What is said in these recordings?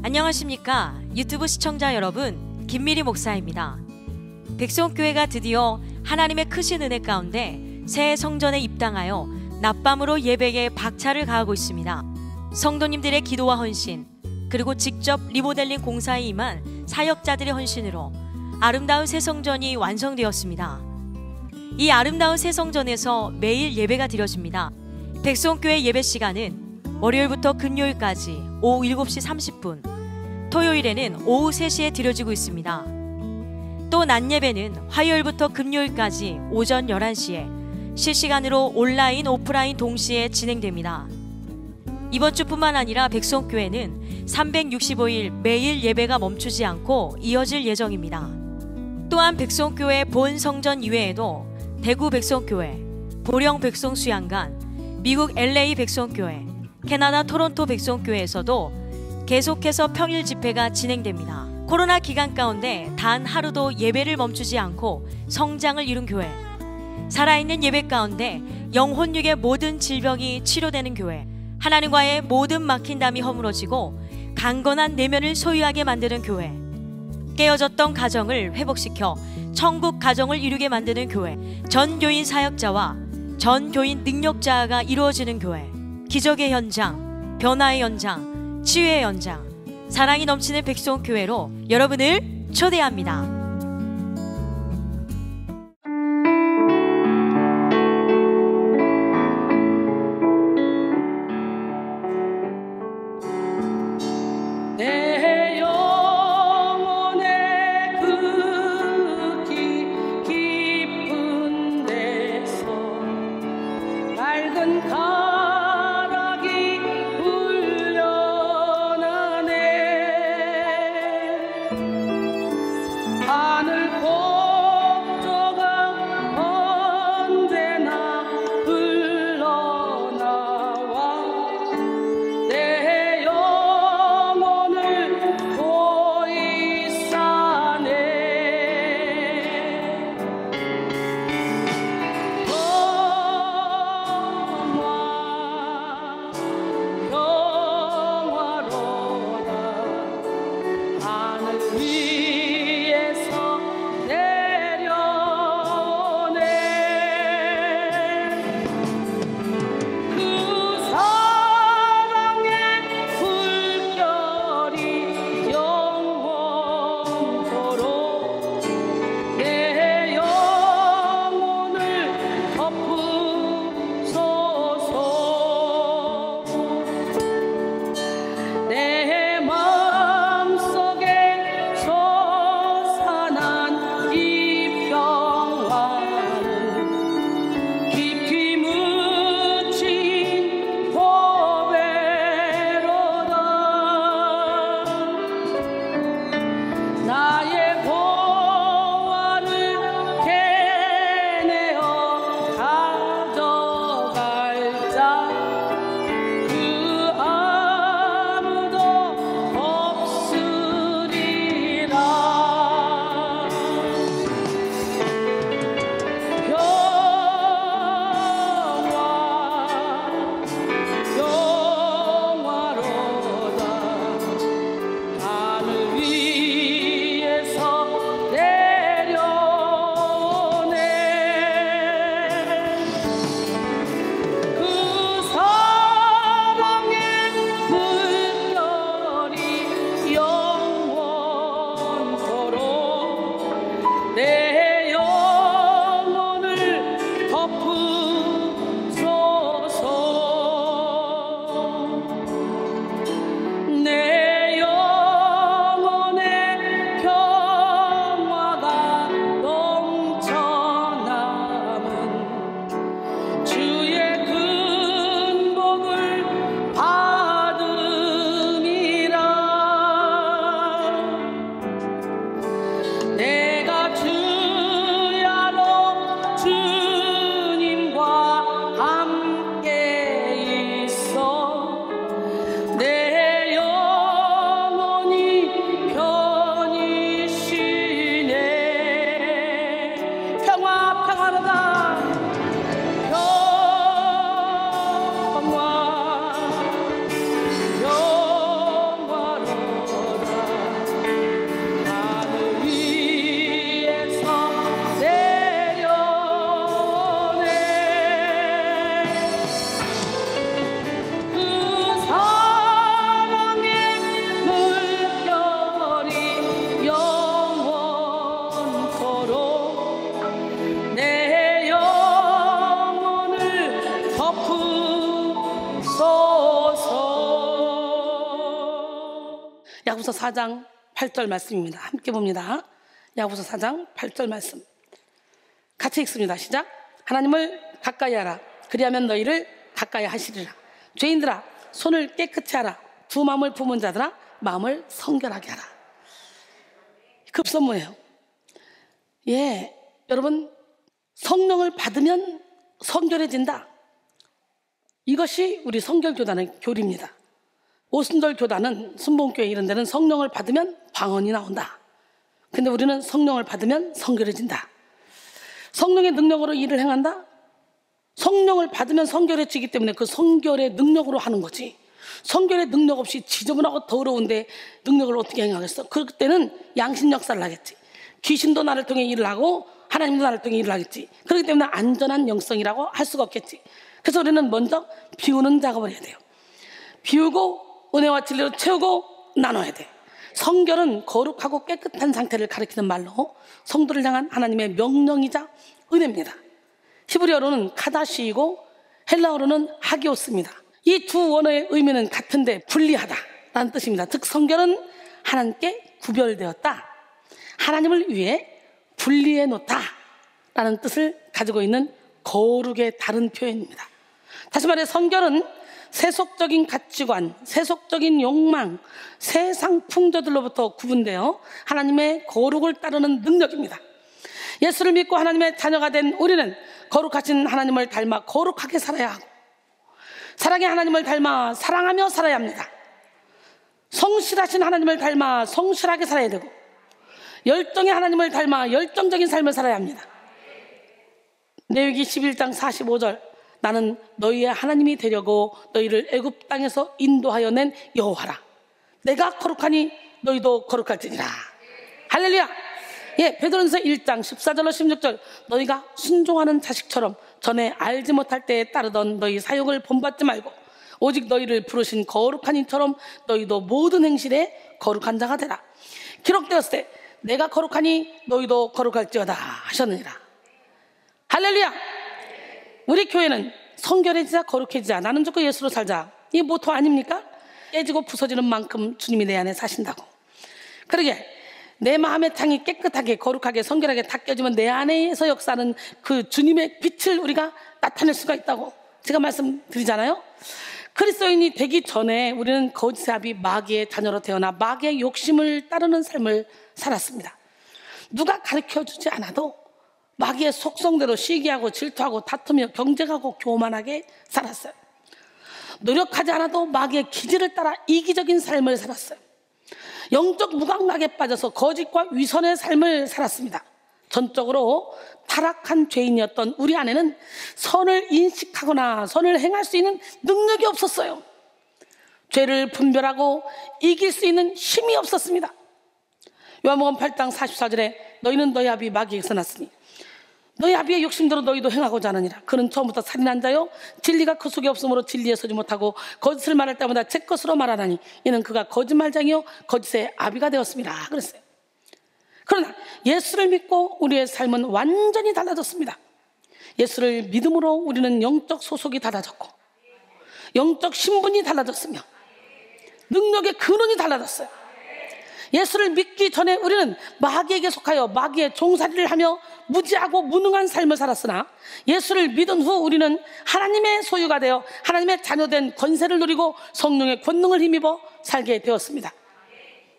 안녕하십니까 유튜브 시청자 여러분, 김미리 목사입니다. 백성교회가 드디어 하나님의 크신 은혜 가운데 새 성전에 입당하여 낮밤으로 예배에 박차를 가하고 있습니다. 성도님들의 기도와 헌신, 그리고 직접 리모델링 공사에 임한 사역자들의 헌신으로 아름다운 새 성전이 완성되었습니다. 이 아름다운 새 성전에서 매일 예배가 드려집니다. 백성교회 예배 시간은 월요일부터 금요일까지 오후 7시 30분, 토요일에는 오후 3시에 드려지고 있습니다. 또 낮 예배는 화요일부터 금요일까지 오전 11시에 실시간으로 온라인, 오프라인 동시에 진행됩니다. 이번 주뿐만 아니라 백성교회는 365일 매일 예배가 멈추지 않고 이어질 예정입니다. 또한 백성교회 본 성전 이외에도 대구 백성교회, 보령 백성수양관, 미국 LA 백성교회, 캐나다 토론토 백성교회에서도 계속해서 평일 집회가 진행됩니다. 코로나 기간 가운데 단 하루도 예배를 멈추지 않고 성장을 이룬 교회, 살아있는 예배 가운데 영혼육의 모든 질병이 치료되는 교회, 하나님과의 모든 막힌담이 허물어지고 강건한 내면을 소유하게 만드는 교회, 깨어졌던 가정을 회복시켜 천국 가정을 이루게 만드는 교회, 전 교인 사역자와 전 교인 능력자가 이루어지는 교회, 기적의 현장, 변화의 현장, 치유의 현장, 사랑이 넘치는 백성교회로 여러분을 초대합니다. 야고보서 4장 8절 말씀입니다. 함께 봅니다. 야고보서 4장 8절 말씀 같이 읽습니다. 시작. 하나님을 가까이 하라. 그리하면 너희를 가까이 하시리라. 죄인들아 손을 깨끗이 하라. 두 마음을 품은 자들아 마음을 성결하게 하라. 급선무예요. 예, 여러분, 성령을 받으면 성결해진다. 이것이 우리 성결교단의 교리입니다. 오순절 교단은 순복음교회 이런 데는 성령을 받으면 방언이 나온다. 근데 우리는 성령을 받으면 성결해진다. 성령의 능력으로 일을 행한다. 성령을 받으면 성결해지기 때문에 그 성결의 능력으로 하는 거지. 성결의 능력 없이 지저분하고 더러운데 능력을 어떻게 행하겠어? 그때는 양심 역사를 하겠지. 귀신도 나를 통해 일을 하고 하나님도 나를 통해 일을 하겠지. 그렇기 때문에 안전한 영성이라고 할 수가 없겠지. 그래서 우리는 먼저 비우는 작업을 해야 돼요. 비우고 은혜와 진리로 채우고 나눠야 돼. 성결은 거룩하고 깨끗한 상태를 가리키는 말로 성도를 향한 하나님의 명령이자 은혜입니다. 히브리어로는 카다시이고 헬라어로는 하기오스입니다. 이 두 원어의 의미는 같은데 분리하다라는 뜻입니다. 즉 성결은 하나님께 구별되었다, 하나님을 위해 분리해 놓다라는 뜻을 가지고 있는 거룩의 다른 표현입니다. 다시 말해 성결은 세속적인 가치관, 세속적인 욕망, 세상 풍조들로부터 구분되어 하나님의 거룩을 따르는 능력입니다. 예수를 믿고 하나님의 자녀가 된 우리는 거룩하신 하나님을 닮아 거룩하게 살아야 하고, 사랑의 하나님을 닮아 사랑하며 살아야 합니다. 성실하신 하나님을 닮아 성실하게 살아야 되고, 열정의 하나님을 닮아 열정적인 삶을 살아야 합니다. 레위기 11장 45절 나는 너희의 하나님이 되려고 너희를 애굽 땅에서 인도하여 낸 여호와라. 내가 거룩하니 너희도 거룩할지니라. 할렐루야. 예, 베드로전서 1장 14절로 16절 너희가 순종하는 자식처럼 전에 알지 못할 때에 따르던 너희 사욕을 본받지 말고 오직 너희를 부르신 거룩한 이처럼 너희도 모든 행실에 거룩한 자가 되라. 기록되었을 때 내가 거룩하니 너희도 거룩할지어다 하셨느니라. 할렐루야. 우리 교회는 성결해지자 거룩해지자, 나는 좋고 예수로 살자, 이 모토 아닙니까? 깨지고 부서지는 만큼 주님이 내 안에 사신다고. 그러게 내 마음의 창이 깨끗하게 거룩하게 성결하게 다 깨지면 내 안에서 역사하는 그 주님의 빛을 우리가 나타낼 수가 있다고 제가 말씀드리잖아요. 그리스도인이 되기 전에 우리는 거짓의 아비 마귀의 자녀로 태어나 마귀의 욕심을 따르는 삶을 살았습니다. 누가 가르쳐주지 않아도 마귀의 속성대로 시기하고 질투하고 다투며 경쟁하고 교만하게 살았어요. 노력하지 않아도 마귀의 기질을 따라 이기적인 삶을 살았어요. 영적 무감각에 빠져서 거짓과 위선의 삶을 살았습니다. 전적으로 타락한 죄인이었던 우리 안에는 선을 인식하거나 선을 행할 수 있는 능력이 없었어요. 죄를 분별하고 이길 수 있는 힘이 없었습니다. 요한복음 8장 44절에 너희는 너희 아비 마귀에게서 났으니 너희 아비의 욕심대로 너희도 행하고자 하느니라. 그는 처음부터 살인한 자요 진리가 그 속에 없으므로 진리에 서지 못하고 거짓을 말할 때마다 제 것으로 말하나니 이는 그가 거짓말장이요 거짓의 아비가 되었습니다 그랬어요. 그러나 예수를 믿고 우리의 삶은 완전히 달라졌습니다. 예수를 믿음으로 우리는 영적 소속이 달라졌고 영적 신분이 달라졌으며 능력의 근원이 달라졌어요. 예수를 믿기 전에 우리는 마귀에게 속하여 마귀의 종살이를 하며 무지하고 무능한 삶을 살았으나 예수를 믿은 후 우리는 하나님의 소유가 되어 하나님의 자녀된 권세를 누리고 성령의 권능을 힘입어 살게 되었습니다.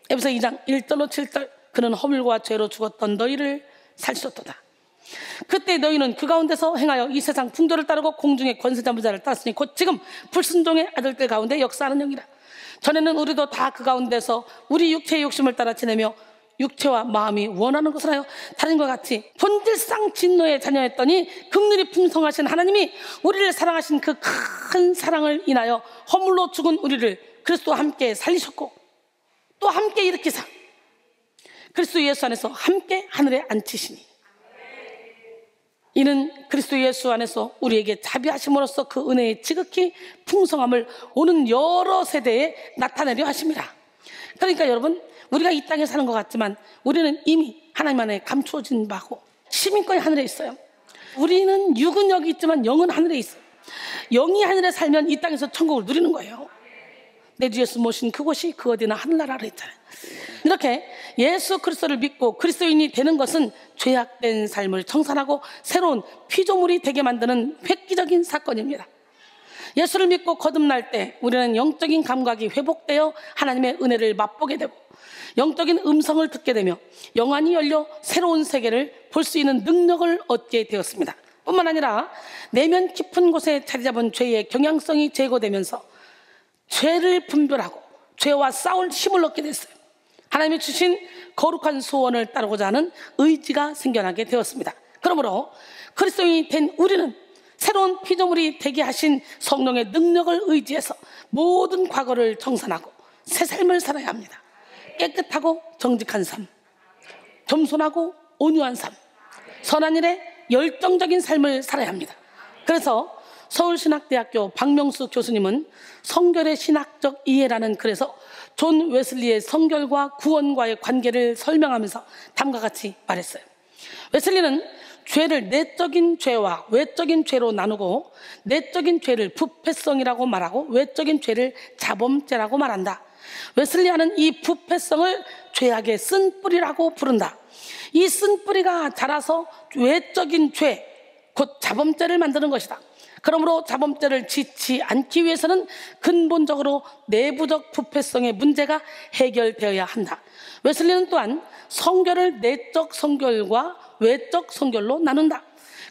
에베소 2장 1절로 7절 그는 허물과 죄로 죽었던 너희를 살리셨도다. 그때 너희는 그 가운데서 행하여 이 세상 풍조를 따르고 공중의 권세자무자를 따랐으니 곧 지금 불순종의 아들들 가운데 역사하는 영이라. 전에는 우리도 다 그 가운데서 우리 육체의 욕심을 따라 지내며 육체와 마음이 원하는 것을 하여 다른 것 같이 본질상 진노의 자녀였더니 긍휼이 풍성하신 하나님이 우리를 사랑하신 그 큰 사랑을 인하여 허물로 죽은 우리를 그리스도와 함께 살리셨고 또 함께 일으키사 그리스도 예수 안에서 함께 하늘에 앉히시니 이는 그리스도 예수 안에서 우리에게 자비하심으로써 그 은혜의 지극히 풍성함을 오는 여러 세대에 나타내려 하십니다. 그러니까 여러분, 우리가 이 땅에 사는 것 같지만 우리는 이미 하나님 안에 감추어진 바고 시민권이 하늘에 있어요. 우리는 육은 여기 있지만 영은 하늘에 있어요. 영이 하늘에 살면 이 땅에서 천국을 누리는 거예요. 내 주 예수 모신 그곳이 그 어디나 하늘나라로 했잖아요. 이렇게 예수 그리스도를 믿고 그리스도인이 되는 것은 죄악된 삶을 청산하고 새로운 피조물이 되게 만드는 획기적인 사건입니다. 예수를 믿고 거듭날 때 우리는 영적인 감각이 회복되어 하나님의 은혜를 맛보게 되고 영적인 음성을 듣게 되며 영안이 열려 새로운 세계를 볼 수 있는 능력을 얻게 되었습니다. 뿐만 아니라 내면 깊은 곳에 자리 잡은 죄의 경향성이 제거되면서 죄를 분별하고 죄와 싸울 힘을 얻게 됐어요. 하나님이 주신 거룩한 소원을 따르고자 하는 의지가 생겨나게 되었습니다. 그러므로 그리스도인이 된 우리는 새로운 피조물이 되게 하신 성령의 능력을 의지해서 모든 과거를 청산하고 새 삶을 살아야 합니다. 깨끗하고 정직한 삶, 겸손하고 온유한 삶, 선한 일에 열정적인 삶을 살아야 합니다. 그래서 서울신학대학교 박명수 교수님은 성결의 신학적 이해라는 글에서 존 웨슬리의 성결과 구원과의 관계를 설명하면서 다음과 같이 말했어요. 웨슬리는 죄를 내적인 죄와 외적인 죄로 나누고 내적인 죄를 부패성이라고 말하고 외적인 죄를 자범죄라고 말한다. 웨슬리아는 이 부패성을 죄악의 쓴뿌리라고 부른다. 이 쓴뿌리가 자라서 외적인 죄, 곧 자범죄를 만드는 것이다. 그러므로 자범죄를 짓지 않기 위해서는 근본적으로 내부적 부패성의 문제가 해결되어야 한다. 웨슬리는 또한 성결을 내적 성결과 외적 성결로 나눈다.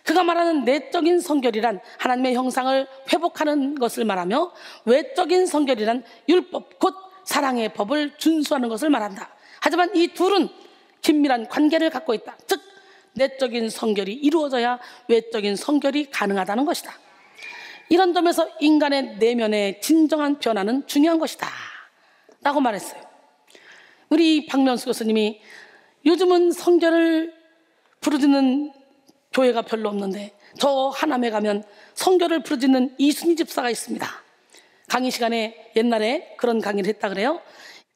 그가 말하는 내적인 성결이란 하나님의 형상을 회복하는 것을 말하며 외적인 성결이란 율법, 곧 사랑의 법을 준수하는 것을 말한다. 하지만 이 둘은 긴밀한 관계를 갖고 있다. 즉 내적인 성결이 이루어져야 외적인 성결이 가능하다는 것이다. 이런 점에서 인간의 내면의 진정한 변화는 중요한 것이다 라고 말했어요. 우리 박명수 교수님이 요즘은 성결을 부르짖는 교회가 별로 없는데 저 하남에 가면 성결을 부르짖는 이순희 집사가 있습니다. 강의 시간에 옛날에 그런 강의를 했다 그래요.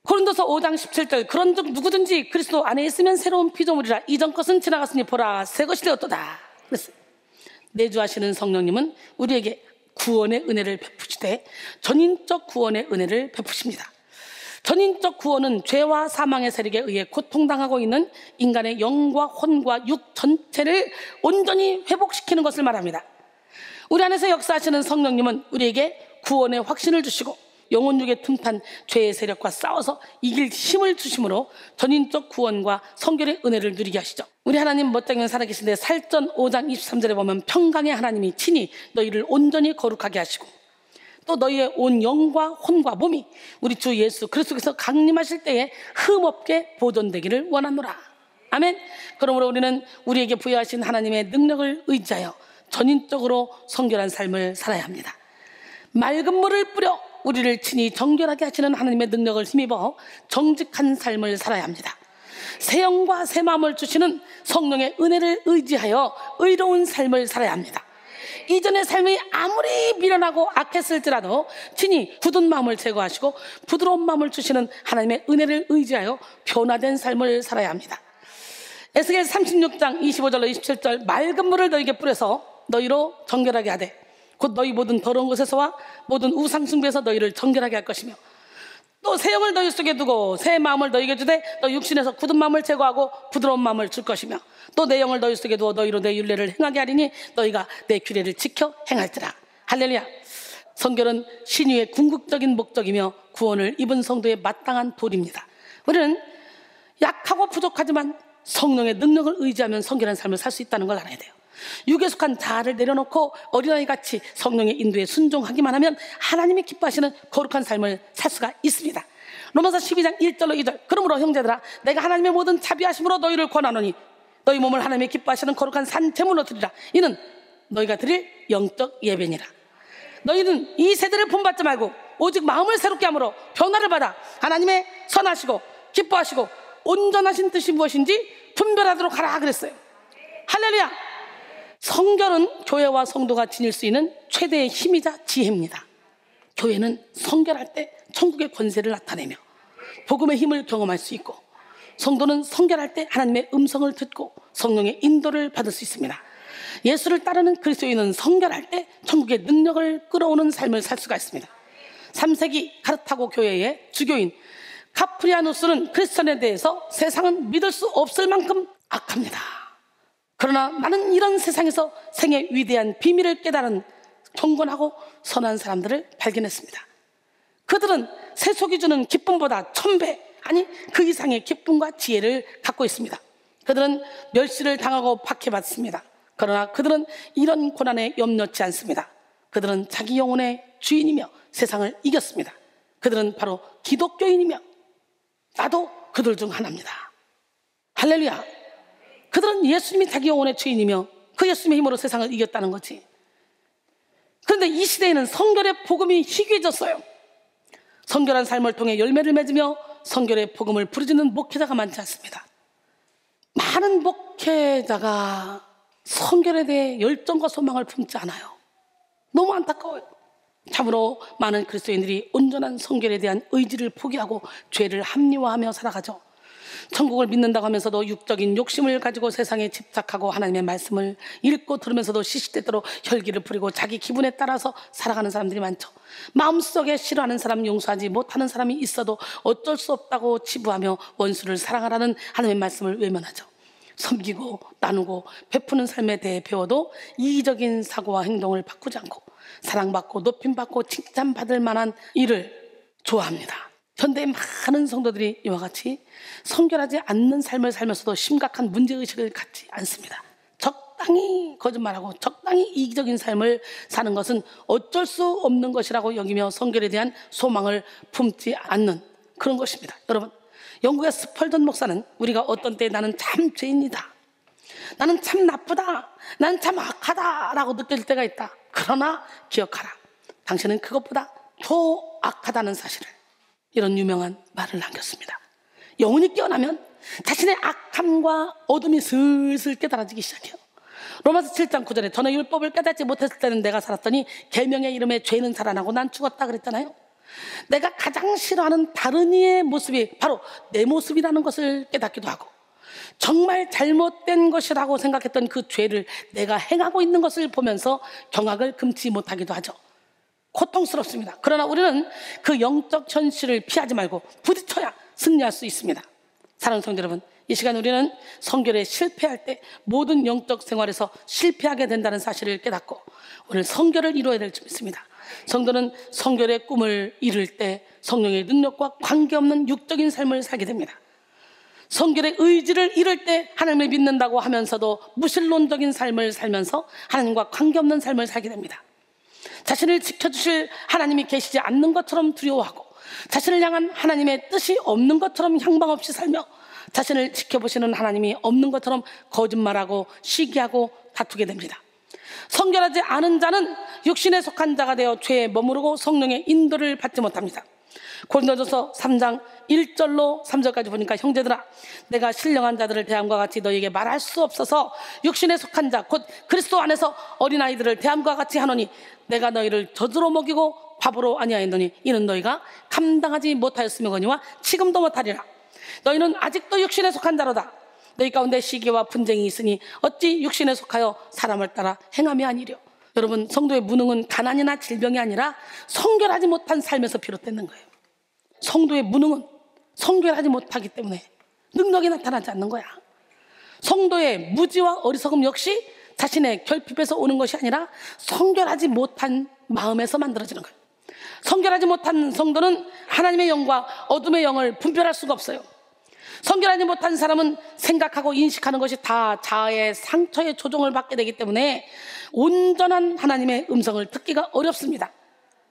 고린도서 5장 17절 그런즉 누구든지 그리스도 안에 있으면 새로운 피조물이라 이전 것은 지나갔으니 보라 새 것이 되었도다 그랬어요. 내주하시는 성령님은 우리에게 구원의 은혜를 베푸시되 전인적 구원의 은혜를 베푸십니다. 전인적 구원은 죄와 사망의 세력에 의해 고통당하고 있는 인간의 영과 혼과 육 전체를 온전히 회복시키는 것을 말합니다. 우리 안에서 역사하시는 성령님은 우리에게 구원의 확신을 주시고 영혼육에 틈탄 죄의 세력과 싸워서 이길 힘을 주심으로 전인적 구원과 성결의 은혜를 누리게 하시죠. 우리 하나님 멋쟁이는 살아계신데 살전 5장 23절에 보면 평강의 하나님이 친히 너희를 온전히 거룩하게 하시고 또 너희의 온 영과 혼과 몸이 우리 주 예수 그리스도께서 강림하실 때에 흠없게 보존되기를 원하노라. 아멘. 그러므로 우리는 우리에게 부여하신 하나님의 능력을 의지하여 전인적으로 성결한 삶을 살아야 합니다. 맑은 물을 뿌려 우리를 친히 정결하게 하시는 하나님의 능력을 힘입어 정직한 삶을 살아야 합니다. 새 영과 새 마음을 주시는 성령의 은혜를 의지하여 의로운 삶을 살아야 합니다. 이전의 삶이 아무리 미련하고 악했을지라도 친히 굳은 마음을 제거하시고 부드러운 마음을 주시는 하나님의 은혜를 의지하여 변화된 삶을 살아야 합니다. 에스겔 36장 25절로 27절 맑은 물을 너희에게 뿌려서 너희로 정결하게 하되 곧 너희 모든 더러운 곳에서와 모든 우상 숭배에서 너희를 정결하게 할 것이며 또 새 영을 너희 속에 두고 새 마음을 너희에게 주되 너 육신에서 굳은 마음을 제거하고 부드러운 마음을 줄 것이며 또 내 영을 너희 속에 두어 너희로 내 율례를 행하게 하리니 너희가 내 규례를 지켜 행할지라. 할렐루야. 성결은 신유의 궁극적인 목적이며 구원을 입은 성도의 마땅한 도리입니다. 우리는 약하고 부족하지만 성령의 능력을 의지하면 성결한 삶을 살 수 있다는 걸 알아야 돼요. 육에 속한 자아를 내려놓고 어린아이같이 성령의 인도에 순종하기만 하면 하나님이 기뻐하시는 거룩한 삶을 살 수가 있습니다. 로마서 12장 1절로 2절 그러므로 형제들아 내가 하나님의 모든 자비하심으로 너희를 권하노니 너희 몸을 하나님의 기뻐하시는 거룩한 산제물로 드리라. 이는 너희가 드릴 영적 예배니라. 너희는 이 세대를 본받지 말고 오직 마음을 새롭게 함으로 변화를 받아 하나님의 선하시고 기뻐하시고 온전하신 뜻이 무엇인지 분별하도록 하라 그랬어요. 할렐루야. 성결은 교회와 성도가 지닐 수 있는 최대의 힘이자 지혜입니다. 교회는 성결할 때 천국의 권세를 나타내며 복음의 힘을 경험할 수 있고 성도는 성결할 때 하나님의 음성을 듣고 성령의 인도를 받을 수 있습니다. 예수를 따르는 그리스도인은 성결할 때 천국의 능력을 끌어오는 삶을 살 수가 있습니다. 3세기 카르타고 교회의 주교인 카프리아누스는 크리스천에 대해서 세상은 믿을 수 없을 만큼 악합니다. 그러나 나는 이런 세상에서 생의 위대한 비밀을 깨달은 경건하고 선한 사람들을 발견했습니다. 그들은 세속이 주는 기쁨보다 1000배, 아니 그 이상의 기쁨과 지혜를 갖고 있습니다. 그들은 멸시를 당하고 박해받습니다. 그러나 그들은 이런 고난에 염려치 않습니다. 그들은 자기 영혼의 주인이며 세상을 이겼습니다. 그들은 바로 기독교인이며 나도 그들 중 하나입니다. 할렐루야. 그들은 예수님이 자기 영혼의 주인이며 그 예수님의 힘으로 세상을 이겼다는 거지. 그런데 이 시대에는 성결의 복음이 희귀해졌어요. 성결한 삶을 통해 열매를 맺으며 성결의 복음을 부르짖는 목회자가 많지 않습니다. 많은 목회자가 성결에 대해 열정과 소망을 품지 않아요. 너무 안타까워요. 참으로 많은 그리스도인들이 온전한 성결에 대한 의지를 포기하고 죄를 합리화하며 살아가죠. 천국을 믿는다고 하면서도 육적인 욕심을 가지고 세상에 집착하고 하나님의 말씀을 읽고 들으면서도 시시때때로 혈기를 부리고 자기 기분에 따라서 살아가는 사람들이 많죠. 마음속에 싫어하는 사람, 용서하지 못하는 사람이 있어도 어쩔 수 없다고 치부하며 원수를 사랑하라는 하나님의 말씀을 외면하죠. 섬기고 나누고 베푸는 삶에 대해 배워도 이기적인 사고와 행동을 바꾸지 않고 사랑받고 높임받고 칭찬받을 만한 일을 좋아합니다. 현대의 많은 성도들이 이와 같이 성결하지 않는 삶을 살면서도 심각한 문제의식을 갖지 않습니다. 적당히 거짓말하고 적당히 이기적인 삶을 사는 것은 어쩔 수 없는 것이라고 여기며 성결에 대한 소망을 품지 않는 그런 것입니다. 여러분, 영국의 스펄전 목사는 우리가 어떤 때 나는 참 죄인이다, 나는 참 나쁘다, 나는 참 악하다 라고 느낄 때가 있다. 그러나 기억하라, 당신은 그것보다 더 악하다는 사실을. 이런 유명한 말을 남겼습니다. 영혼이 깨어나면 자신의 악함과 어둠이 슬슬 깨달아지기 시작해요. 로마서 7장 9절에 저는 율법을 깨닫지 못했을 때는 내가 살았더니 계명의 이름에 죄는 살아나고 난 죽었다 그랬잖아요. 내가 가장 싫어하는 다른 이의 모습이 바로 내 모습이라는 것을 깨닫기도 하고, 정말 잘못된 것이라고 생각했던 그 죄를 내가 행하고 있는 것을 보면서 경악을 금치 못하기도 하죠. 고통스럽습니다. 그러나 우리는 그 영적 현실을 피하지 말고 부딪혀야 승리할 수 있습니다. 사랑하는 성도 여러분, 이 시간 우리는 성결에 실패할 때 모든 영적 생활에서 실패하게 된다는 사실을 깨닫고 오늘 성결을 이루어야 될 줄 믿습니다. 성도는 성결의 꿈을 이룰 때 성령의 능력과 관계없는 육적인 삶을 살게 됩니다. 성결의 의지를 이룰 때 하나님을 믿는다고 하면서도 무신론적인 삶을 살면서 하나님과 관계없는 삶을 살게 됩니다. 자신을 지켜주실 하나님이 계시지 않는 것처럼 두려워하고 자신을 향한 하나님의 뜻이 없는 것처럼 향방 없이 살며 자신을 지켜보시는 하나님이 없는 것처럼 거짓말하고 시기하고 다투게 됩니다. 성결하지 않은 자는 육신에 속한 자가 되어 죄에 머무르고 성령의 인도를 받지 못합니다. 고린도전서 3장 1절로 3절까지 보니까 형제들아, 내가 신령한 자들을 대함과 같이 너희에게 말할 수 없어서 육신에 속한 자 곧 그리스도 안에서 어린아이들을 대함과 같이 하노니 내가 너희를 젖으로 먹이고 밥으로 아니하였노니 이는 너희가 감당하지 못하였으며거니와 지금도 못하리라. 너희는 아직도 육신에 속한 자로다. 너희 가운데 시기와 분쟁이 있으니 어찌 육신에 속하여 사람을 따라 행함이 아니려. 여러분, 성도의 무능은 가난이나 질병이 아니라 성결하지 못한 삶에서 비롯되는 거예요. 성도의 무능은 성결하지 못하기 때문에 능력이 나타나지 않는 거야. 성도의 무지와 어리석음 역시 자신의 결핍에서 오는 것이 아니라 성결하지 못한 마음에서 만들어지는 거예요. 성결하지 못한 성도는 하나님의 영과 어둠의 영을 분별할 수가 없어요. 성결하지 못한 사람은 생각하고 인식하는 것이 다 자아의 상처의 조종을 받게 되기 때문에 온전한 하나님의 음성을 듣기가 어렵습니다.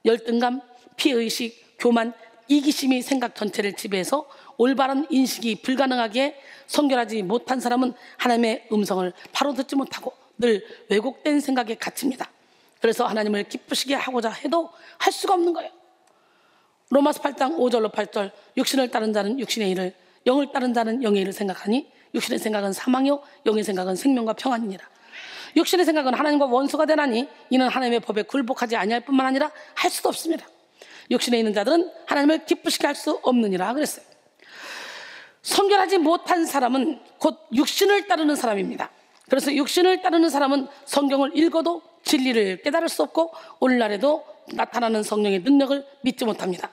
열등감, 피해의식, 교만, 이기심이 생각 전체를 지배해서 올바른 인식이 불가능하기에 성결하지 못한 사람은 하나님의 음성을 바로 듣지 못하고 늘 왜곡된 생각에 갇힙니다. 그래서 하나님을 기쁘시게 하고자 해도 할 수가 없는 거예요. 로마서 8장 5절로 8절, 육신을 따른 자는 육신의 일을, 영을 따른 자는 영의 일을 생각하니 육신의 생각은 사망이요 영의 생각은 생명과 평안이니라. 육신의 생각은 하나님과 원수가 되나니 이는 하나님의 법에 굴복하지 아니할 뿐만 아니라 할 수도 없습니다. 육신에 있는 자들은 하나님을 기쁘시게 할 수 없느니라 그랬어요. 성결하지 못한 사람은 곧 육신을 따르는 사람입니다. 그래서 육신을 따르는 사람은 성경을 읽어도 진리를 깨달을 수 없고 오늘날에도 나타나는 성령의 능력을 믿지 못합니다.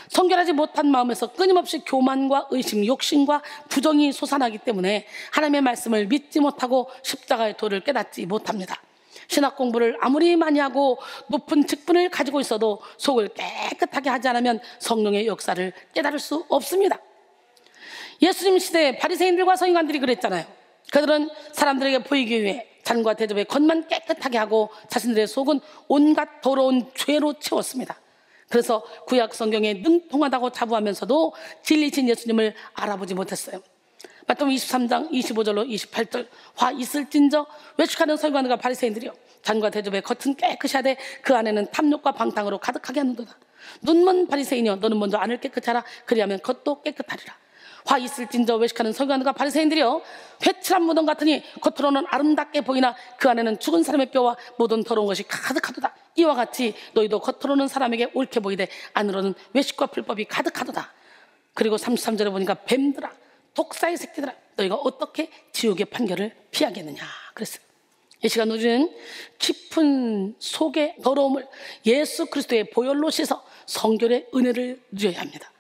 성결하지 못한 마음에서 끊임없이 교만과 의심, 욕심과 부정이 솟아나기 때문에 하나님의 말씀을 믿지 못하고 십자가의 도를 깨닫지 못합니다. 신학 공부를 아무리 많이 하고 높은 직분을 가지고 있어도 속을 깨끗하게 하지 않으면 성령의 역사를 깨달을 수 없습니다. 예수님 시대에 바리새인들과 서기관들이 그랬잖아요. 그들은 사람들에게 보이기 위해 잔과 대접의 겉만 깨끗하게 하고 자신들의 속은 온갖 더러운 죄로 채웠습니다. 그래서 구약 성경에 능통하다고 자부하면서도 진리신 예수님을 알아보지 못했어요. 마태복음 23장 25절로 28절 화 있을진저 외식하는 서기관들과 바리새인들이여 잔과 대접의 겉은 깨끗이 하되 그 안에는 탐욕과 방탕으로 가득하게 하는도다. 눈먼 바리새인이여 너는 먼저 안을 깨끗이 하라. 그리하면 겉도 깨끗하리라. 화 있을진저 외식하는 서기관들과 바리새인들이여 회칠한 무덤 같으니 겉으로는 아름답게 보이나 그 안에는 죽은 사람의 뼈와 모든 더러운 것이 가득하도다. 이와 같이 너희도 겉으로는 사람에게 옳게 보이되 안으로는 외식과 불법이 가득하도다. 그리고 33절에 보니까 뱀들아 독사의 새끼들아 너희가 어떻게 지옥의 판결을 피하겠느냐 그랬어요. 이 시간 우리는 깊은 속의 더러움을 예수 그리스도의 보혈로 씻어 성결의 은혜를 누려야 합니다.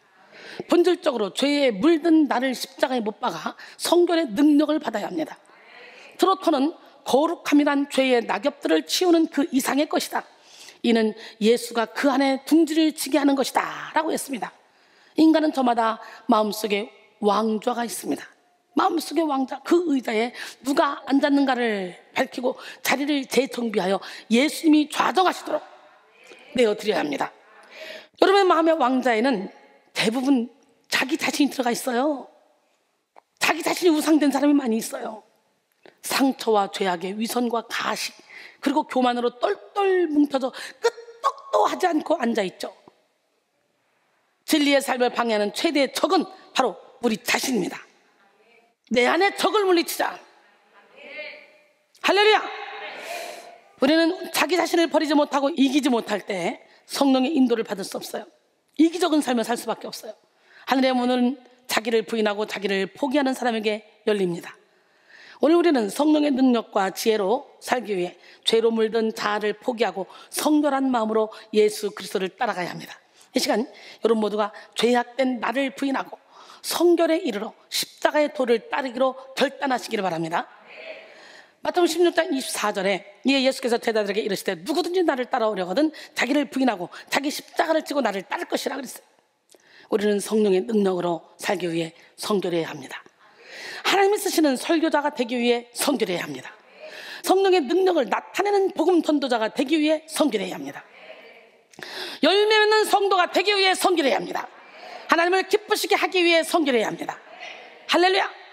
본질적으로 죄에 물든 나를 십자가에 못 박아 성결의 능력을 받아야 합니다. 트로토는 거룩함이란 죄의 낙엽들을 치우는 그 이상의 것이다. 이는 예수가 그 안에 둥지를 치게 하는 것이다 라고 했습니다. 인간은 저마다 마음속에 왕좌가 있습니다. 마음속의 왕좌, 그 의자에 누가 앉았는가를 밝히고 자리를 재정비하여 예수님이 좌정하시도록 내어드려야 합니다. 여러분의 마음의 왕좌에는 대부분 자기 자신이 들어가 있어요. 자기 자신이 우상된 사람이 많이 있어요. 상처와 죄악의 위선과 가식 그리고 교만으로 똘똘 뭉쳐져 끄떡도 하지 않고 앉아있죠. 진리의 삶을 방해하는 최대의 적은 바로 우리 자신입니다. 내 안에 적을 물리치자. 할렐루야. 우리는 자기 자신을 버리지 못하고 이기지 못할 때 성령의 인도를 받을 수 없어요. 이기적인 삶을 살 수밖에 없어요. 하늘의 문은 자기를 부인하고 자기를 포기하는 사람에게 열립니다. 오늘 우리는 성령의 능력과 지혜로 살기 위해 죄로 물든 자아를 포기하고 성결한 마음으로 예수 그리스도를 따라가야 합니다. 이 시간 여러분 모두가 죄악된 나를 부인하고 성결에 이르러 십자가의 도를 따르기로 결단하시기를 바랍니다. 마태복음 16장 24절에 이에 예수께서 제자들에게 이르시되 누구든지 나를 따라오려거든 자기를 부인하고 자기 십자가를 지고 나를 따를 것이라 그랬어요. 우리는 성령의 능력으로 살기 위해 성결해야 합니다. 하나님이 쓰시는 설교자가 되기 위해 성결해야 합니다. 성령의 능력을 나타내는 복음 전도자가 되기 위해 성결해야 합니다. 열매 맺는 성도가 되기 위해 성결해야 합니다. 하나님을 기쁘시게 하기 위해 성결해야 합니다. 할렐루야.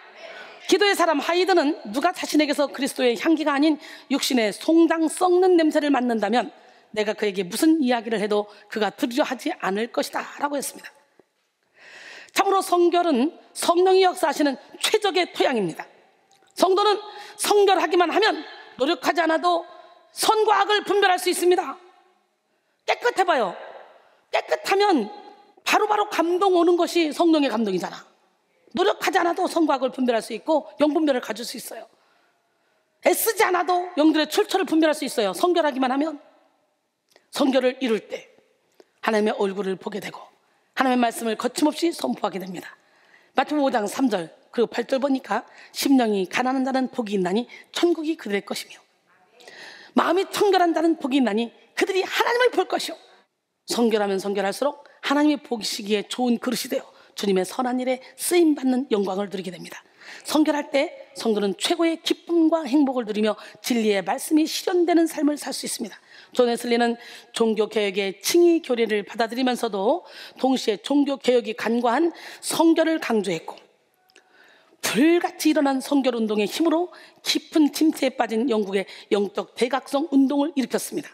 기도의 사람 하이드는 누가 자신에게서 그리스도의 향기가 아닌 육신의 송장 썩는 냄새를 맡는다면 내가 그에게 무슨 이야기를 해도 그가 들으려 하지 않을 것이다 라고 했습니다. 참으로 성결은 성령이 역사하시는 최적의 토양입니다. 성도는 성결하기만 하면 노력하지 않아도 선과 악을 분별할 수 있습니다. 깨끗해봐요. 깨끗하면 바로바로 감동 오는 것이 성령의 감동이잖아. 노력하지 않아도 선과 악을 분별할 수 있고 영분별을 가질 수 있어요. 애쓰지 않아도 영들의 출처를 분별할 수 있어요. 성결하기만 하면. 성결을 이룰 때 하나님의 얼굴을 보게 되고 하나님의 말씀을 거침없이 선포하게 됩니다. 마태복음 5장 3절 그리고 8절 보니까 심령이 가난한 자는 복이 있나니 천국이 그들의 것이며 마음이 청결한 자는 복이 있나니 그들이 하나님을 볼 것이요. 성결하면 성결할수록 하나님이 보시기에 좋은 그릇이 되어 주님의 선한 일에 쓰임받는 영광을 누리게 됩니다. 성결할 때 성도는 최고의 기쁨과 행복을 누리며 진리의 말씀이 실현되는 삶을 살 수 있습니다. 존 웨슬리는 종교개혁의 칭의 교리를 받아들이면서도 동시에 종교개혁이 간과한 성결을 강조했고 불같이 일어난 성결운동의 힘으로 깊은 침체에 빠진 영국의 영적 대각성 운동을 일으켰습니다.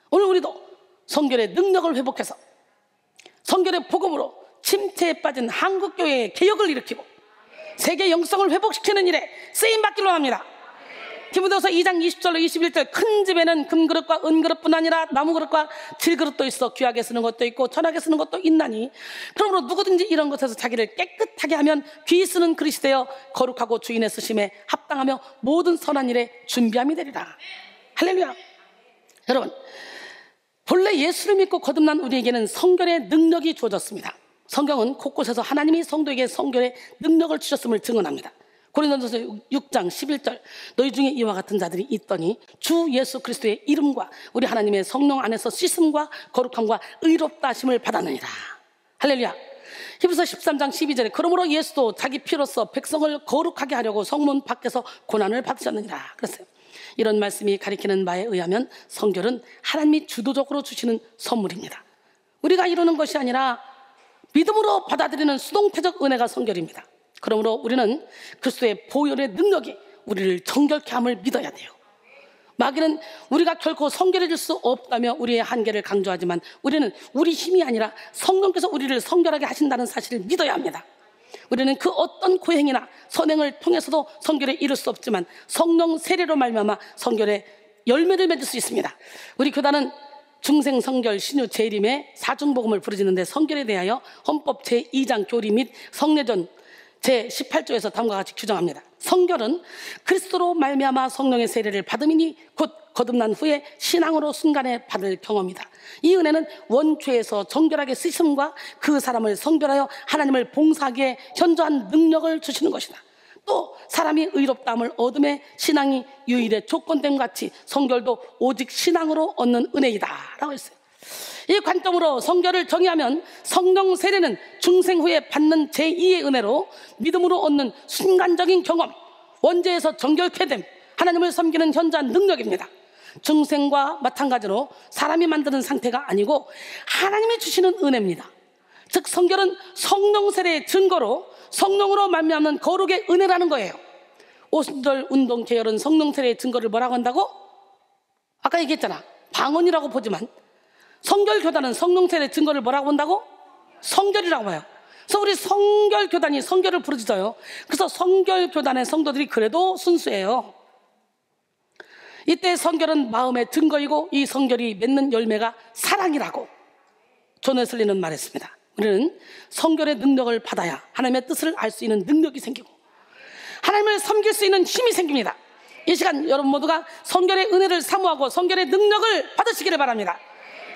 오늘 우리도 성결의 능력을 회복해서 성결의 복음으로 침체에 빠진 한국교회의 개혁을 일으키고 세계 영성을 회복시키는 일에 쓰임받기로 합니다. 디모데후서 2장 20절로 21절 큰 집에는 금그릇과 은그릇뿐 아니라 나무그릇과 질그릇도 있어 귀하게 쓰는 것도 있고 천하게 쓰는 것도 있나니 그러므로 누구든지 이런 것에서 자기를 깨끗하게 하면 귀히 쓰는 그릇이 되어 거룩하고 주인의 쓰심에 합당하며 모든 선한 일에 준비함이 되리라. 할렐루야. 여러분, 본래 예수를 믿고 거듭난 우리에게는 성결의 능력이 주어졌습니다. 성경은 곳곳에서 하나님이 성도에게 성결의 능력을 주셨음을 증언합니다. 고린도전서 6장 11절, 너희 중에 이와 같은 자들이 있더니 주 예수 그리스도의 이름과 우리 하나님의 성령 안에서 씻음과 거룩함과 의롭다 하심을 받았느니라. 할렐루야. 히브리서 13장 12절에 그러므로 예수도 자기 피로써 백성을 거룩하게 하려고 성문 밖에서 고난을 받으셨느니라 그랬어요. 이런 말씀이 가리키는 바에 의하면 성결은 하나님이 주도적으로 주시는 선물입니다. 우리가 이루는 것이 아니라 믿음으로 받아들이는 수동태적 은혜가 성결입니다. 그러므로 우리는 그리스도의 보혈의 능력이 우리를 정결케 함을 믿어야 돼요. 마귀는 우리가 결코 성결해질 수 없다며 우리의 한계를 강조하지만 우리는 우리 힘이 아니라 성령께서 우리를 성결하게 하신다는 사실을 믿어야 합니다. 우리는 그 어떤 고행이나 선행을 통해서도 성결에 이를 수 없지만 성령 세례로 말미암아 성결의 열매를 맺을 수 있습니다. 우리 교단은 중생성결 신유 재림의 사중복음을 부르짖는데 성결에 대하여 헌법 제2장 교리 및 성례전 제18조에서 다음과 같이 규정합니다. 성결은 그리스도로 말미암아 성령의 세례를 받음이니 곧 거듭난 후에 신앙으로 순간에 받을 경험이다. 이 은혜는 원죄에서 정결하게 쓰심과 그 사람을 성결하여 하나님을 봉사하기에 현저한 능력을 주시는 것이다. 또 사람이 의롭다함을 얻음에 신앙이 유일의 조건됨 같이 성결도 오직 신앙으로 얻는 은혜이다 라고 했어요. 이 관점으로 성결을 정의하면 성령 세례는 중생 후에 받는 제2의 은혜로 믿음으로 얻는 순간적인 경험, 원죄에서 정결케 됨, 하나님을 섬기는 현저한 능력입니다. 중생과 마찬가지로 사람이 만드는 상태가 아니고 하나님이 주시는 은혜입니다. 즉 성결은 성령 세례의 증거로 성령으로 말미암는 거룩의 은혜라는 거예요. 오순절 운동 계열은 성령 세례의 증거를 뭐라고 한다고? 아까 얘기했잖아. 방언이라고 보지만 성결교단은 성령 세례의 증거를 뭐라고 본다고? 성결이라고 봐요. 그래서 우리 성결교단이 성결을 부르짖어요. 그래서 성결교단의 성도들이 그래도 순수해요. 이때 성결은 마음의 증거이고 이 성결이 맺는 열매가 사랑이라고 존 웨슬리는 말했습니다. 우리는 성결의 능력을 받아야 하나님의 뜻을 알 수 있는 능력이 생기고 하나님을 섬길 수 있는 힘이 생깁니다. 이 시간 여러분 모두가 성결의 은혜를 사모하고 성결의 능력을 받으시기를 바랍니다.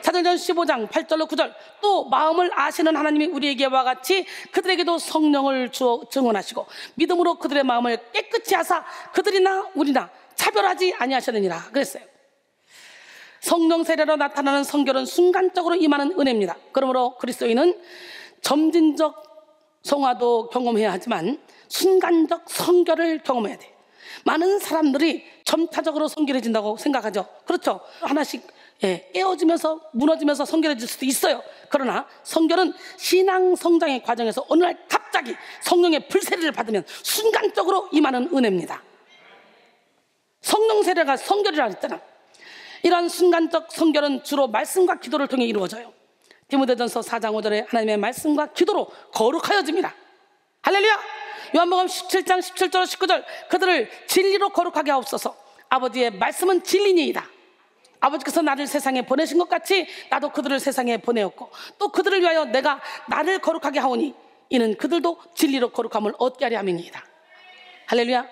사도행전 15장 8절로 9절, 또 마음을 아시는 하나님이 우리에게와 같이 그들에게도 성령을 주어 증언하시고 믿음으로 그들의 마음을 깨끗이 하사 그들이나 우리나 차별하지 아니하셨느니라 그랬어요. 성령 세례로 나타나는 성결은 순간적으로 임하는 은혜입니다. 그러므로 그리스도인은 점진적 성화도 경험해야 하지만 순간적 성결을 경험해야 돼요. 많은 사람들이 점차적으로 성결해진다고 생각하죠. 그렇죠. 하나씩 깨어지면서 무너지면서 성결해질 수도 있어요. 그러나 성결은 신앙 성장의 과정에서 어느 날 갑자기 성령의 불세례를 받으면 순간적으로 임하는 은혜입니다. 성령 세례가 성결이라고 했잖아. 이러한 순간적 성결은 주로 말씀과 기도를 통해 이루어져요. 디모데전서 4장 5절에 하나님의 말씀과 기도로 거룩하여집니다. 할렐루야. 요한복음 17장 17절 19절, 그들을 진리로 거룩하게 하옵소서. 아버지의 말씀은 진리니이다. 아버지께서 나를 세상에 보내신 것 같이 나도 그들을 세상에 보내었고 또 그들을 위하여 내가 나를 거룩하게 하오니 이는 그들도 진리로 거룩함을 얻게 하려 함이니이다. 할렐루야.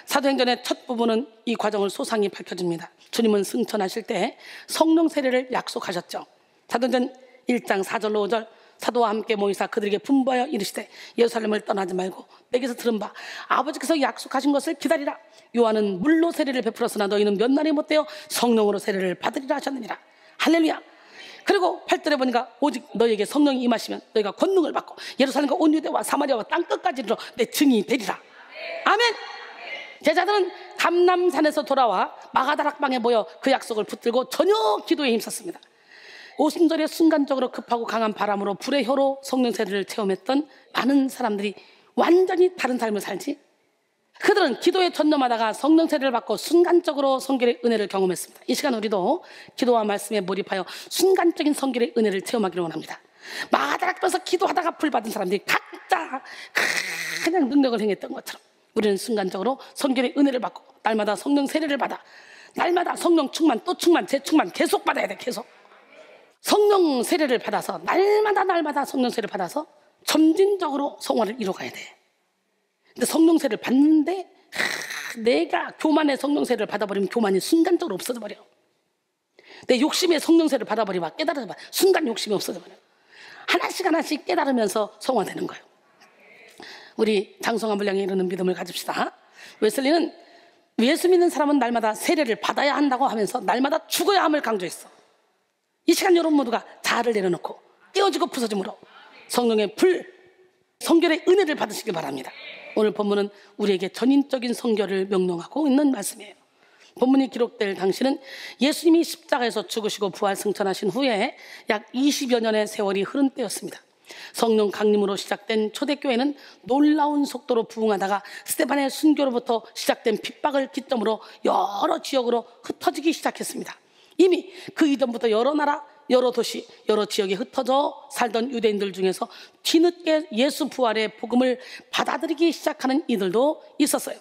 사도행전의 첫 부분은 이 과정을 소상히 밝혀줍니다. 주님은 승천하실 때 성령 세례를 약속하셨죠. 사도행전 1장 4절로 5절, 사도와 함께 모이사 그들에게 분부하여 이르시되 예루살렘을 떠나지 말고 내게서 들은 바 아버지께서 약속하신 것을 기다리라. 요한은 물로 세례를 베풀었으나 너희는 몇 날이 못되어 성령으로 세례를 받으리라 하셨느니라. 할렐루야. 그리고 8절에 보니까 오직 너희에게 성령이 임하시면 너희가 권능을 받고 예루살렘과 온 유대와 사마리아와 땅끝까지 이르러 내 증인이 되리라. 아멘. 제자들은 감람산에서 돌아와 마가다락방에 모여 그 약속을 붙들고 전혀 기도에 힘썼습니다. 오순절에 순간적으로 급하고 강한 바람으로 불의 혀로 성령 세례를 체험했던 많은 사람들이 완전히 다른 삶을 살지, 그들은 기도에 전념하다가 성령 세례를 받고 순간적으로 성결의 은혜를 경험했습니다. 이 시간 우리도 기도와 말씀에 몰입하여 순간적인 성결의 은혜를 체험하기를 원합니다. 마가다락방에서 기도하다가 불 받은 사람들이 각자 그냥 능력을 행했던 것처럼 우리는 순간적으로 성결의 은혜를 받고 날마다 성령 세례를 받아 날마다 성령 충만 또 충만 재충만 계속 받아야 돼. 계속 성령 세례를 받아서 날마다 성령 세례를 받아서 점진적으로 성화를 이뤄가야 돼. 근데 성령 세례를 받는데 내가 교만의 성령 세례를 받아버리면 교만이 순간적으로 없어져 버려. 내 욕심의 성령세를 받아버리면 깨달아봐. 순간 욕심이 없어져 버려요. 하나씩 하나씩 깨달으면서 성화되는 거예요. 우리 장성한 분량에 이르는 믿음을 가집시다. 웨슬리는 예수 믿는 사람은 날마다 세례를 받아야 한다고 하면서 날마다 죽어야 함을 강조했어. 이 시간 여러분 모두가 자아를 내려놓고 깨어지고 부서짐으로 성령의 불, 성결의 은혜를 받으시길 바랍니다. 오늘 본문은 우리에게 전인적인 성결을 명령하고 있는 말씀이에요. 본문이 기록될 당시는 예수님이 십자가에서 죽으시고 부활 승천하신 후에 약 20여 년의 세월이 흐른 때였습니다. 성령 강림으로 시작된 초대교회는 놀라운 속도로 부흥하다가 스데반의 순교로부터 시작된 핍박을 기점으로 여러 지역으로 흩어지기 시작했습니다. 이미 그 이전부터 여러 나라, 여러 도시, 여러 지역에 흩어져 살던 유대인들 중에서 뒤늦게 예수 부활의 복음을 받아들이기 시작하는 이들도 있었어요.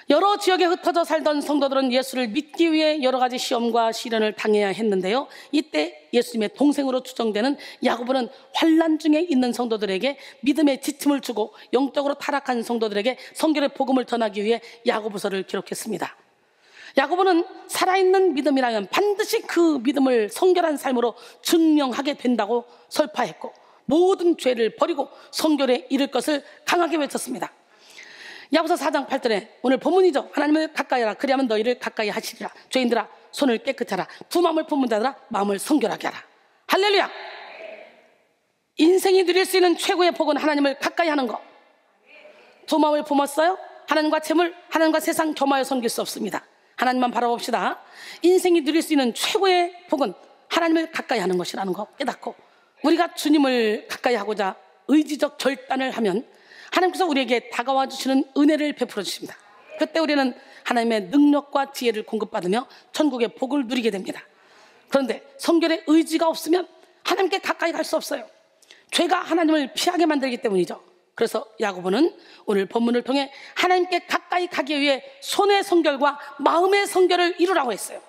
여러 지역에 흩어져 살던 성도들은 예수를 믿기 위해 여러 가지 시험과 시련을 당해야 했는데요. 이때 예수님의 동생으로 추정되는 야고보는 환난 중에 있는 성도들에게 믿음의 지침을 주고 영적으로 타락한 성도들에게 성결의 복음을 전하기 위해 야고보서를 기록했습니다. 야고보는 살아있는 믿음이라면 반드시 그 믿음을 성결한 삶으로 증명하게 된다고 설파했고 모든 죄를 버리고 성결에 이를 것을 강하게 외쳤습니다. 야고보서 4장 8절에 오늘 본문이죠. 하나님을 가까이 하라. 그리하면 너희를 가까이 하시리라. 죄인들아 손을 깨끗이 하라. 두 마음을 품은 자들아 마음을 성결하게 하라. 할렐루야. 인생이 누릴 수 있는 최고의 복은 하나님을 가까이 하는 것. 두 마음을 품었어요? 하나님과 재물, 하나님과 세상 겸하여 섬길 수 없습니다. 하나님만 바라봅시다. 인생이 누릴 수 있는 최고의 복은 하나님을 가까이 하는 것이라는 거 깨닫고 우리가 주님을 가까이 하고자 의지적 결단을 하면 하나님께서 우리에게 다가와 주시는 은혜를 베풀어 주십니다. 그때 우리는 하나님의 능력과 지혜를 공급받으며 천국의 복을 누리게 됩니다. 그런데 성결의 의지가 없으면 하나님께 가까이 갈 수 없어요. 죄가 하나님을 피하게 만들기 때문이죠. 그래서 야고보는 오늘 본문을 통해 하나님께 가까이 가기 위해 손의 성결과 마음의 성결을 이루라고 했어요.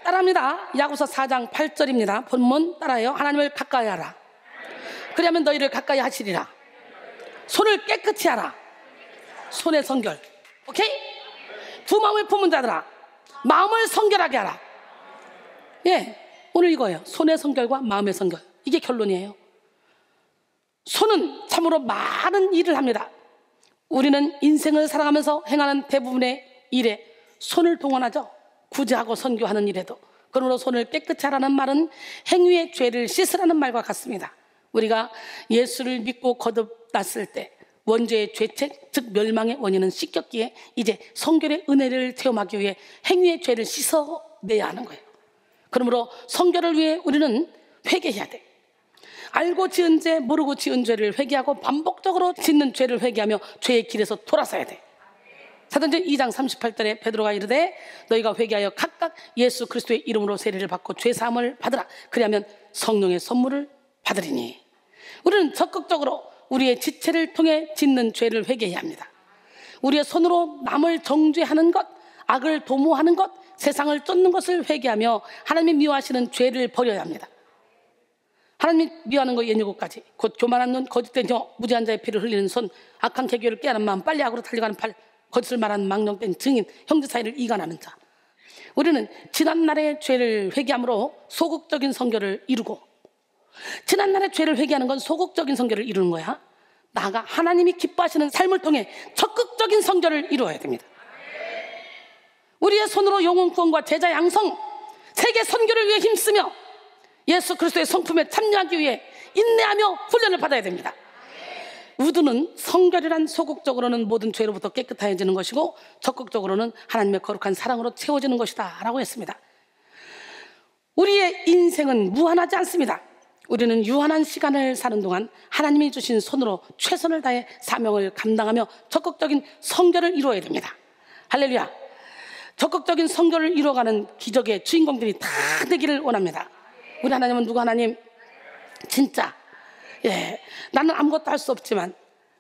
따라합니다. 야고보서 4장 8절입니다. 본문 따라해요. 하나님을 가까이 하라. 그리하면 너희를 가까이 하시리라. 손을 깨끗이 하라. 손의 성결. 오케이? 두 마음을 품은 자들아 마음을 성결하게 하라. 예, 오늘 이거예요. 손의 성결과 마음의 성결. 이게 결론이에요. 손은 참으로 많은 일을 합니다. 우리는 인생을 살아가면서 행하는 대부분의 일에 손을 동원하죠. 구제하고 선교하는 일에도. 그러므로 손을 깨끗이 하라는 말은 행위의 죄를 씻으라는 말과 같습니다. 우리가 예수를 믿고 거듭났을 때 원죄의 죄책, 즉 멸망의 원인은 씻겼기에 이제 성결의 은혜를 체험하기 위해 행위의 죄를 씻어내야 하는 거예요. 그러므로 성결을 위해 우리는 회개해야 돼. 알고 지은 죄, 모르고 지은 죄를 회개하고 반복적으로 짓는 죄를 회개하며 죄의 길에서 돌아서야 돼. 사도행전 2장 38절에 베드로가 이르되 너희가 회개하여 각각 예수 그리스도의 이름으로 세례를 받고 죄사함을 받으라. 그리하면 성령의 선물을 받으리니. 우리는 적극적으로 우리의 지체를 통해 짓는 죄를 회개해야 합니다. 우리의 손으로 남을 정죄하는 것, 악을 도모하는 것, 세상을 쫓는 것을 회개하며 하나님이 미워하시는 죄를 버려야 합니다. 하나님이 미워하는 거 7가지. 곧 교만한 눈, 거짓된 혀, 무지한 자의 피를 흘리는 손, 악한 계교를 깨하는 마음, 빨리 악으로 달려가는 팔, 거짓을 말하는 망령된 증인, 형제 사이를 이간하는 자. 우리는 지난날의 죄를 회개함으로 소극적인 성결을 이루고, 지난날의 죄를 회개하는 건 소극적인 성결을 이루는 거야. 나아가 하나님이 기뻐하시는 삶을 통해 적극적인 성결을 이루어야 됩니다. 우리의 손으로 영혼 구원과 제자 양성, 세계 선교를 위해 힘쓰며 예수 그리스도의 성품에 참여하기 위해 인내하며 훈련을 받아야 됩니다. 우두는 성결이란 소극적으로는 모든 죄로부터 깨끗해지는 것이고 적극적으로는 하나님의 거룩한 사랑으로 채워지는 것이다 라고 했습니다. 우리의 인생은 무한하지 않습니다. 우리는 유한한 시간을 사는 동안 하나님이 주신 손으로 최선을 다해 사명을 감당하며 적극적인 성결을 이루어야 됩니다. 할렐루야. 적극적인 성결을 이루어가는 기적의 주인공들이 다 되기를 원합니다. 우리 하나님은 누구 하나님? 진짜 나는 아무것도 할 수 없지만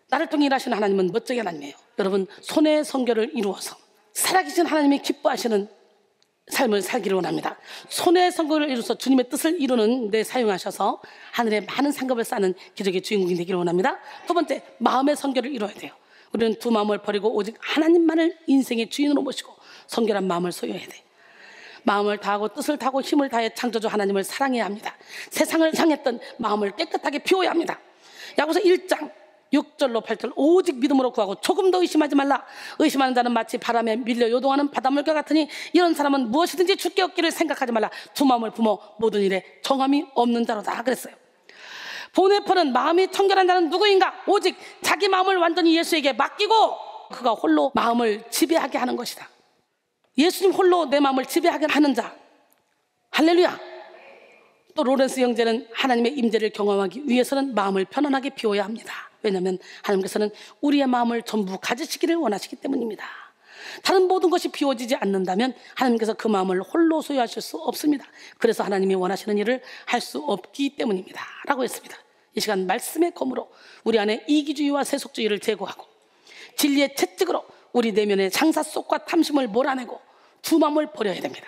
나를 통해 일하시는 하나님은 멋쟁이 하나님이에요. 여러분, 손의 성결을 이루어서 살아계신 하나님이 기뻐하시는 삶을 살기를 원합니다. 손의 성결을 이루어서 주님의 뜻을 이루는 데 사용하셔서 하늘에 많은 상급을 쌓는 기적의 주인공이 되기를 원합니다. 두 번째, 마음의 성결을 이루어야 돼요. 우리는 두 마음을 버리고 오직 하나님만을 인생의 주인으로 모시고 성결한 마음을 소유해야 돼. 마음을 다하고 뜻을 다하고 힘을 다해 창조주 하나님을 사랑해야 합니다. 세상을 향했던 마음을 깨끗하게 비워야 합니다. 야고보서 1장 6절로 8절, 오직 믿음으로 구하고 조금도 의심하지 말라. 의심하는 자는 마치 바람에 밀려 요동하는 바닷물과 같으니 이런 사람은 무엇이든지 주께 얻기를 생각하지 말라. 두 마음을 품어 모든 일에 정함이 없는 자로다 그랬어요. 보네폴은 마음이 청결한 자는 누구인가? 오직 자기 마음을 완전히 예수에게 맡기고 그가 홀로 마음을 지배하게 하는 것이다. 예수님 홀로 내 마음을 지배하게 하는 자. 할렐루야. 또 로렌스 형제는 하나님의 임재를 경험하기 위해서는 마음을 편안하게 비워야 합니다. 왜냐하면 하나님께서는 우리의 마음을 전부 가지시기를 원하시기 때문입니다. 다른 모든 것이 비워지지 않는다면 하나님께서 그 마음을 홀로 소유하실 수 없습니다. 그래서 하나님이 원하시는 일을 할 수 없기 때문입니다 라고 했습니다. 이 시간 말씀의 검으로 우리 안에 이기주의와 세속주의를 제거하고 진리의 채찍으로 우리 내면의 장사 속과 탐심을 몰아내고 두 마음을 버려야 됩니다.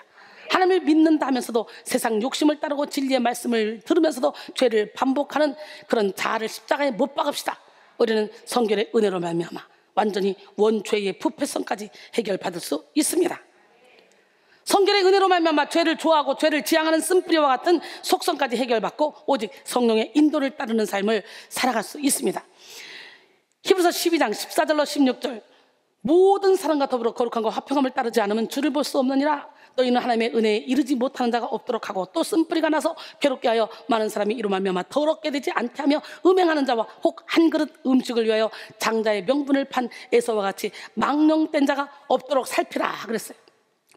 하나님을 믿는다 하면서도 세상 욕심을 따르고 진리의 말씀을 들으면서도 죄를 반복하는 그런 자아를 십자가에 못 박읍시다. 우리는 성결의 은혜로 말미암아 완전히 원죄의 부패성까지 해결받을 수 있습니다. 성결의 은혜로 말미암아 죄를 좋아하고 죄를 지향하는 쓴뿌리와 같은 속성까지 해결받고 오직 성령의 인도를 따르는 삶을 살아갈 수 있습니다. 히브리서 12장 14절로 16절, 모든 사람과 더불어 거룩함과 화평함을 따르지 않으면 주를 볼 수 없느니라. 너희는 하나님의 은혜에 이르지 못하는 자가 없도록 하고 또 쓴뿌리가 나서 괴롭게 하여 많은 사람이 이로 말미암아 더럽게 되지 않게 하며 음행하는 자와 혹 한 그릇 음식을 위하여 장자의 명분을 판 에서와 같이 망령된 자가 없도록 살피라 그랬어요.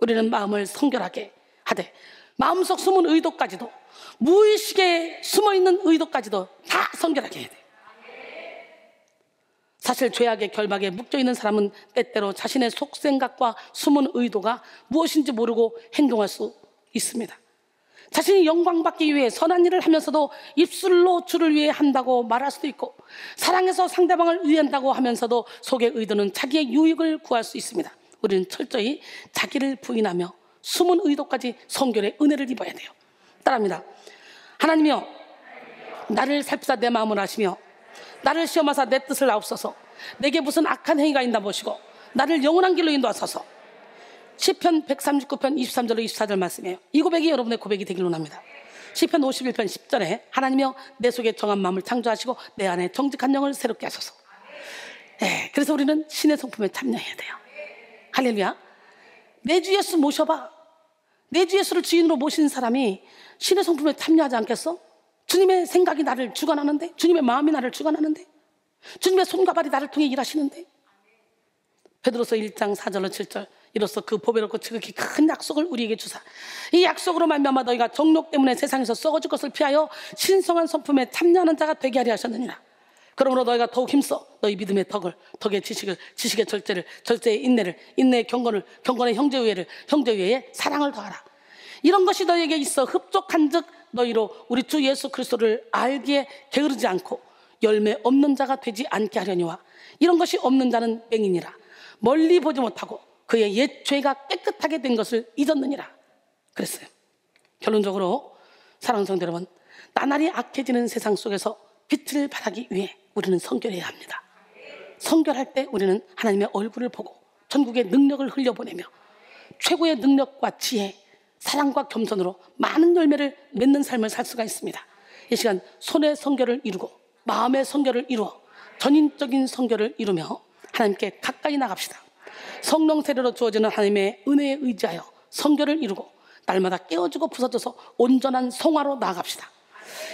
우리는 마음을 성결하게 하되 마음속 숨은 의도까지도, 무의식에 숨어있는 의도까지도 다 성결하게 해야 돼요. 사실 죄악의 결박에 묶여있는 사람은 때때로 자신의 속생각과 숨은 의도가 무엇인지 모르고 행동할 수 있습니다. 자신이 영광받기 위해 선한 일을 하면서도 입술로 주를 위해 한다고 말할 수도 있고, 사랑해서 상대방을 위한다고 하면서도 속의 의도는 자기의 유익을 구할 수 있습니다. 우리는 철저히 자기를 부인하며 숨은 의도까지 성결의 은혜를 입어야 돼요. 따라합니다. 하나님이여, 나를 살피사 내 마음을 아시며 나를 시험하사 내 뜻을 아옵소서. 내게 무슨 악한 행위가 있나 보시고 나를 영원한 길로 인도하소서. 시편 139편 23절로 24절 말씀이에요. 이 고백이 여러분의 고백이 되길 원합니다. 시편 51편 10절에 하나님이여 내 속에 정한 마음을 창조하시고 내 안에 정직한 영을 새롭게 하소서. 네, 그래서 우리는 신의 성품에 참여해야 돼요. 할렐루야. 내 주 예수 모셔봐. 내 주 예수를 주인으로 모신 사람이 신의 성품에 참여하지 않겠어? 주님의 생각이 나를 주관하는데, 주님의 마음이 나를 주관하는데, 주님의 손과 발이 나를 통해 일하시는데. 베드로서 1장 4절로 7절, 이로써 그 보배롭고 지극히 큰 약속을 우리에게 주사 이 약속으로 말미암아 너희가 정욕 때문에 세상에서 썩어질 것을 피하여 신성한 성품에 참여하는 자가 되게 하려 하셨느니라. 그러므로 너희가 더욱 힘써 너희 믿음의 덕을, 덕의 지식을, 지식의 절제를, 절제의 인내를, 인내의 경건을, 경건의 형제우애를, 형제우애에 사랑을 더하라. 이런 것이 너희에게 있어 흡족한 즉 너희로 우리 주 예수 그리스도를 알기에 게으르지 않고 열매 없는 자가 되지 않게 하려니와 이런 것이 없는 자는 맹인이라. 멀리 보지 못하고 그의 옛 죄가 깨끗하게 된 것을 잊었느니라 그랬어요. 결론적으로 사랑하는 성도 여러분, 나날이 악해지는 세상 속에서 빛을 발하기 위해 우리는 성결해야 합니다. 성결할 때 우리는 하나님의 얼굴을 보고 천국의 능력을 흘려보내며 최고의 능력과 지혜, 사랑과 겸손으로 많은 열매를 맺는 삶을 살 수가 있습니다. 이 시간 손의 성결을 이루고 마음의 성결을 이루어 전인적인 성결을 이루며 하나님께 가까이 나갑시다. 성령 세례로 주어지는 하나님의 은혜에 의지하여 성결을 이루고 날마다 깨어지고 부서져서 온전한 성화로 나아갑시다.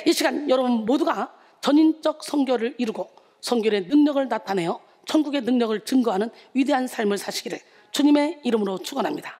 이 시간 여러분 모두가 전인적 성결을 이루고 성결의 능력을 나타내어 천국의 능력을 증거하는 위대한 삶을 사시기를 주님의 이름으로 축원합니다.